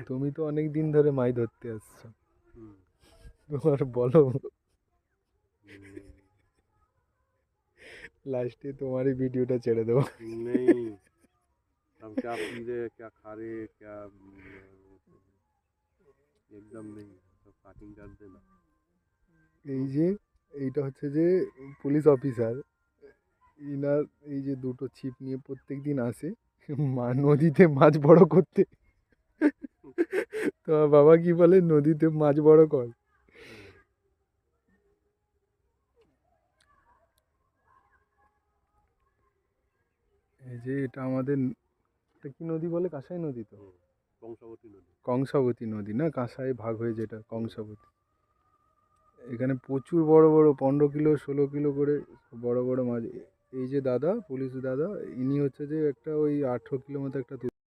তুমি তো অনেক দিন ধরে মাছ ধরতে আসছো, হুম, তোমার বলো, লাস্টে তোমারই ভিডিওটা ছেড়ে দেবো। नहीं हम क्या पी रहे क्या खा रहे क्या एकदम नहीं सब काटिंग कर देना। এই যে এইটা হচ্ছে যে পুলিশ অফিসার, ইনার এই যে দুটো ছিপ নিয়ে প্রত্যেক দিন আসে নদীতে মাছ বড় করতে। তোমার বাবা কি বলে, নদীতে মাছ বড় কর। এই যে এটা আমাদের, এটা কি নদী বলে, কাঁসাই নদী তো, কংসাবতী নদী। কংসাবতী নদী না, কাঁসাই ভাগ হয়ে যেটা কংসাবতী। এখানে প্রচুর বড় বড় 15 কিলো 16 কিলো করে বড় বড় মাছ। এই যে দাদা, পুলিশ দাদা, ইনি হচ্ছে যে একটা ওই 18 কিলো মতো একটা